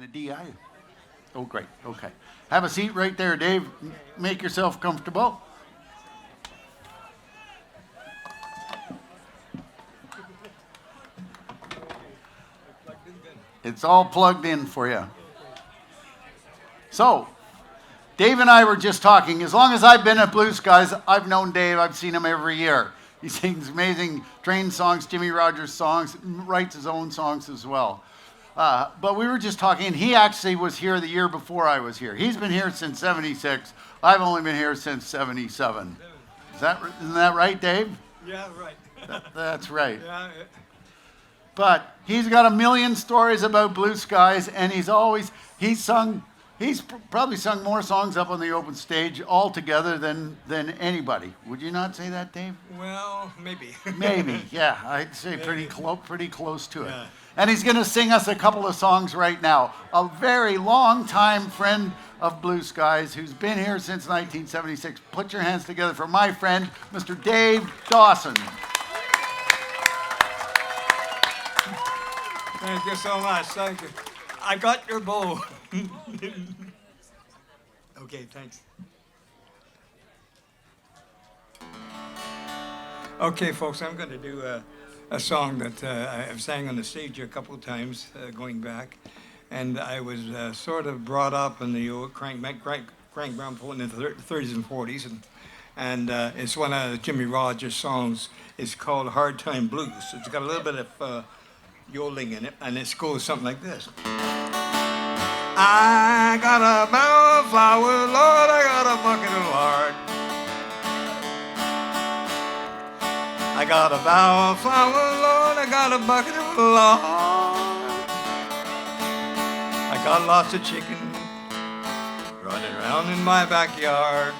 And a DI? Oh, great. Okay. Have a seat right there, Dave. Make yourself comfortable. It's all plugged in for you. So, Dave and I were just talking. As long as I've been at Blue Skies, I've known Dave. I've seen him every year. He sings amazing train songs, Jimmie Rodgers songs, writes his own songs as well. But we were just talking, and he actually was here the year before I was here. He's been here since 76. I've only been here since 77. Isn't that right, Dave? Yeah, right. That's right. Yeah. But he's got a million stories about Blue Skies, and he's probably sung more songs up on the open stage altogether than anybody. Would you not say that, Dave? Well, maybe. Maybe, yeah. I'd say pretty close to it. Yeah. And he's going to sing us a couple of songs right now. A very long-time friend of Blue Skies who's been here since 1976. Put your hands together for my friend, Mr. Dave Dawson. Thank you so much. Thank you. I got your bow. Okay, thanks. Okay, folks, I'm going to do a song that I've sang on the stage a couple of times going back. And I was sort of brought up in the old crank gramophone in the 30s and 40s. And it's one of Jimmie Rodgers' songs. It's called Hard Time Blues. It's got a little bit of yodeling in it, and it goes something like this. I got a barrel of flour, Lord, I got a bucket of lard. I got a barrel of flour, Lord, I got a bucket of lard. I got lots of chicken running around in my backyard.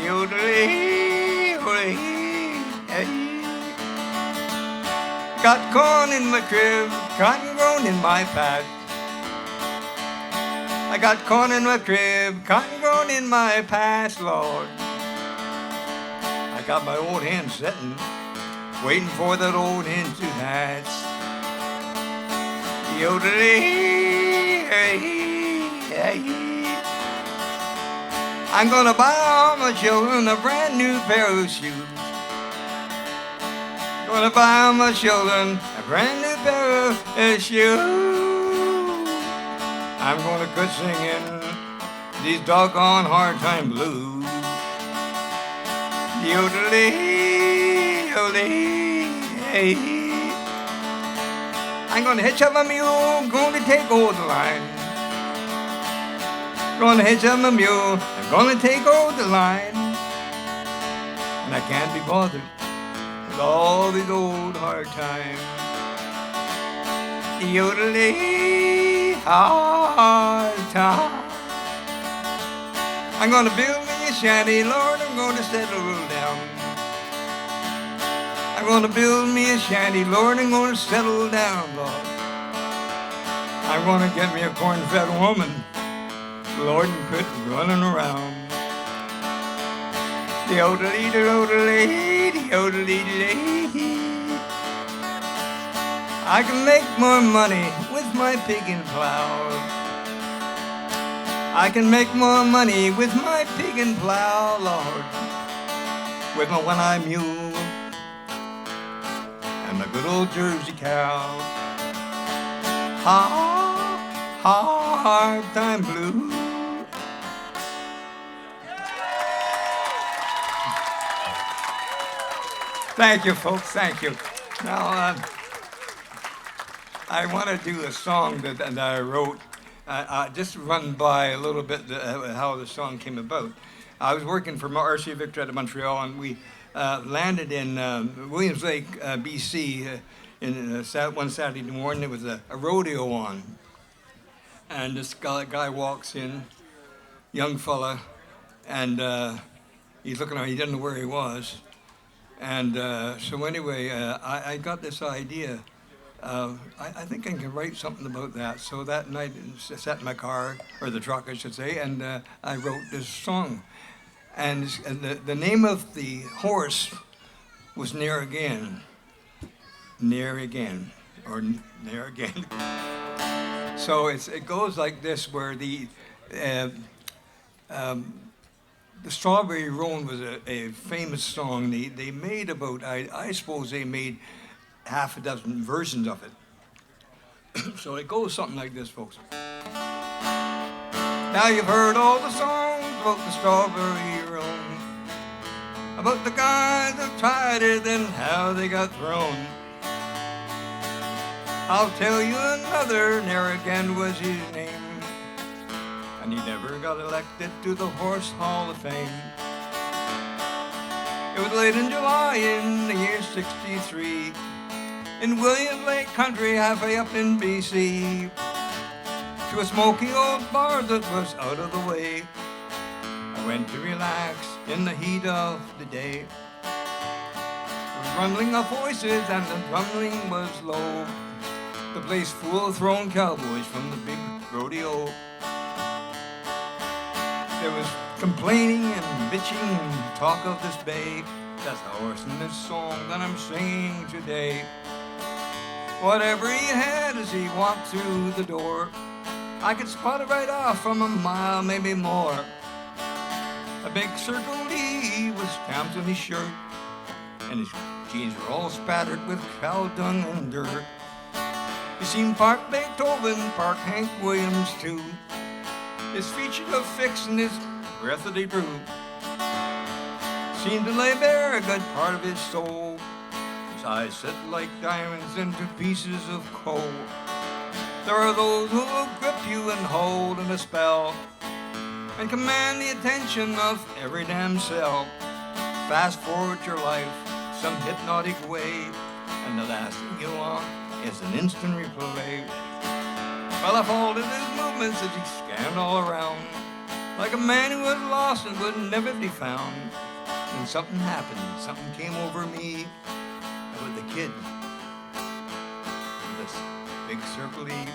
Yodelee, yodelee, got corn in my crib, cotton grown in my patch. I got corn in my crib, cotton grown in my patch, Lord. I got my old hen sitting, waiting for that old hen to hatch. Yodelee, I'm gonna buy all my children a brand new pair of shoes. Gonna buy all my children a brand new pair of shoes. I'm gonna quit singing these doggone hard time blues. Yodelee, yodelee. I'm gonna hitch up my mule, gonna take over the line. Gonna hitch up my mule, I'm gonna take over the line. And I can't be bothered with all these old hard times. Yodelee, hard time. I'm gonna build me a shanty, Lord, I'm gonna settle down. I'm gonna build me a shanty, Lord, I'm gonna settle down, Lord. I'm gonna get me a corn-fed woman, Lord, and quit running around. Yodelee, yodelee, yodelee. I can make more money with my pig and plow. I can make more money with my pig and plow, Lord, with my one-eyed mule and my good old Jersey cow. Hard time blues. Thank you, folks. Thank you. Now, I want to do a song that I wrote. Just run by a little bit how the song came about. I was working for RC Victor out of Montreal, and we landed in Williams Lake, BC, one Saturday morning. There was a rodeo on, and this guy walks in, young fella, and he's looking around. He didn't know where he was, and so anyway, I got this idea. I think I can write something about that. So that night, I sat in my car, or the truck, I should say, and I wrote this song. And the name of the horse was Near Again. Near Again, or Near Again. So it goes like this, where uh, the Strawberry Roan was a famous song. They made about, I suppose they made half a dozen versions of it. So it goes something like this, folks. Now you've heard all the songs about the Strawberry Roan, about the guys that tried it and how they got thrown. I'll tell you another, ne'er again was his name, and he never got elected to the Horse Hall of Fame. It was late in July in the year 63, in Williams Lake Country, halfway up in BC, to a smoky old bar that was out of the way. I went to relax in the heat of the day. There was rumbling of voices and the drumming was low, the place full of thrown cowboys from the big rodeo. There was complaining and bitching and talk of this bay. That's the horse in this song that I'm singing today. Whatever he had as he walked through the door, I could spot it right off from a mile, maybe more. A big circle D was stamped on his shirt, and his jeans were all spattered with cow dung and dirt. He seemed part Beethoven, part Hank Williams too. His features of fix and his breath that he drew seemed to lay bare a good part of his soul. His eyes set like diamonds into pieces of coal. There are those who will grip you and hold in a spell and command the attention of every damn cell. Fast forward your life some hypnotic way, and the last thing you want is an instant replay. Well, I followed his movements as he scanned all around, like a man who was lost and would never be found. Then something happened, something came over me with the kid, this big circle E.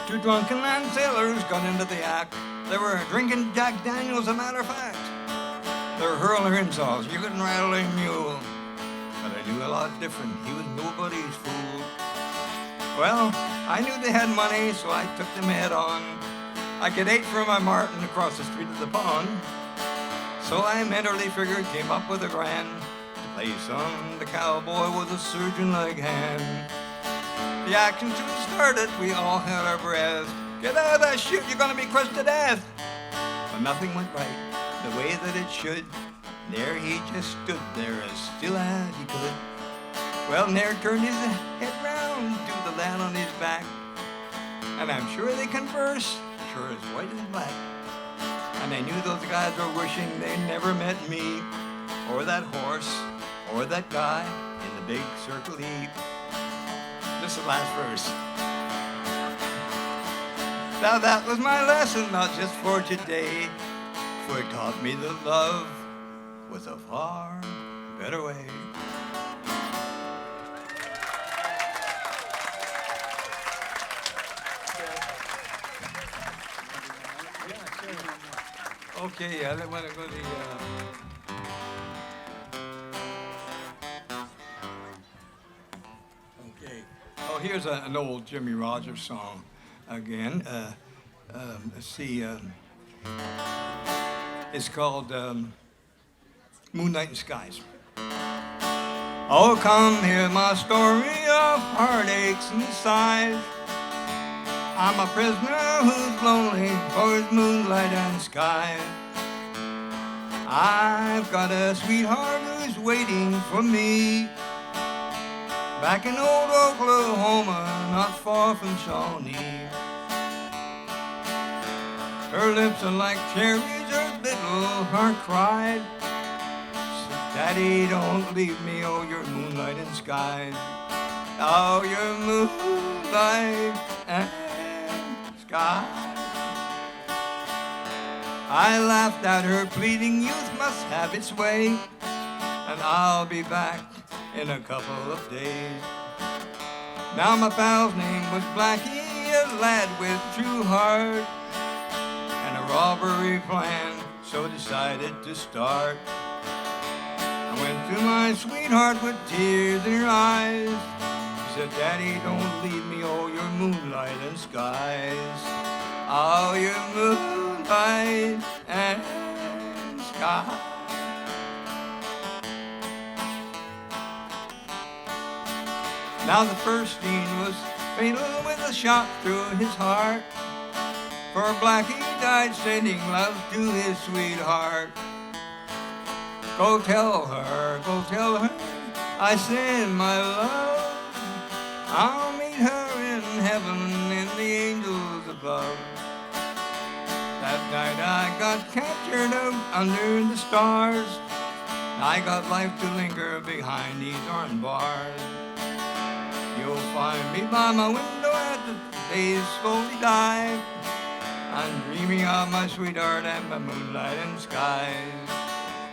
Two drunken land sailors got into the act. They were drinking Jack Daniels, a matter of fact. They were hurling their insults, you couldn't rattle a mule. But I knew a lot different, he was nobody's fool. Well, I knew they had money, so I took them head on. I could 8 for my Martin across the street of the pond. So I mentally figured, came up with a grand to play some the cowboy with a surgeon-like hand. The action soon started, we all held our breath. Get out of that chute, you're gonna be crushed to death. But nothing went right the way that it should. There he just stood there as still as he could. Well, Nair turned his head round to the lad on his back, and I'm sure they converse, sure as white as black. And I knew those guys were wishing they never met me, or that horse, or that guy in the big circle E. This is the last verse. Now that was my lesson, not just for today, for it taught me that love was a far better way. Okay, I don't want to go to the... Okay. Oh, here's an old Jimmie Rodgers song again. Let's see. It's called Moonlight and Skies. Oh, come hear my story of heartaches and sighs. I'm a prisoner who's lonely for his moonlight and skies. I've got a sweetheart who's waiting for me back in old Oklahoma, not far from Shawnee. Her lips are like cherries, her little heart cried. Said, Daddy, don't leave me, oh, your moonlight and skies. Oh, your moonlight and skies. I laughed at her pleading, youth must have its way, and I'll be back in a couple of days. Now my pal's name was Blackie, a lad with true heart, and a robbery plan, so decided to start. I went to my sweetheart with tears in her eyes. She said, Daddy, don't leave me, oh, your moonlight moonlight and skies. Oh, your moonlight and skies. Now the first scene was fatal with a shot through his heart. For Blackie died sending love to his sweetheart. Go tell her, I send my love. I'll meet her in heaven and the angels above. That night I got captured out under the stars. I got life to linger behind these iron bars. You'll find me by my window as the days slowly die. I'm dreaming of my sweetheart and my moonlight and skies.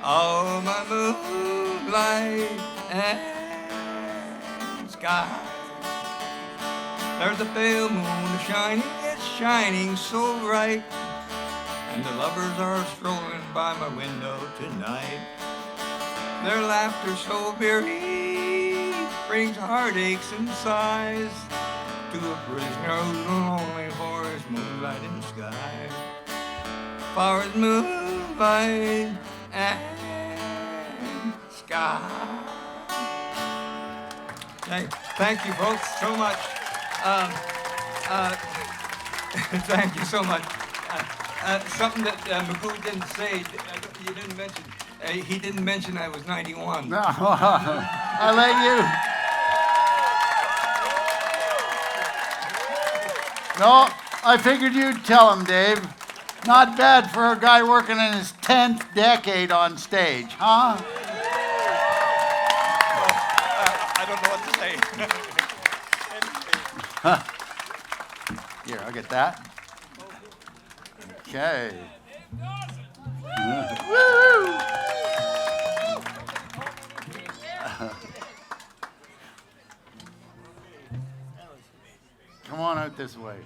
Oh, my moonlight and skies. There's a pale moon shining, it's shining so bright. And the lovers are strolling by my window tonight. Their laughter so very brings heartaches and sighs to a prisoner who's lonely for his moonlight and sky. For his moonlight and sky. Thank you folks so much. Thank you so much. Something that Magoo didn't say, you didn't mention. He didn't mention I was 91. No, I let you. No, I figured you'd tell him, Dave. Not bad for a guy working in his 10th decade on stage, huh? I don't know what to say. Here, I'll get that. Okay. Woo! Come on out this way.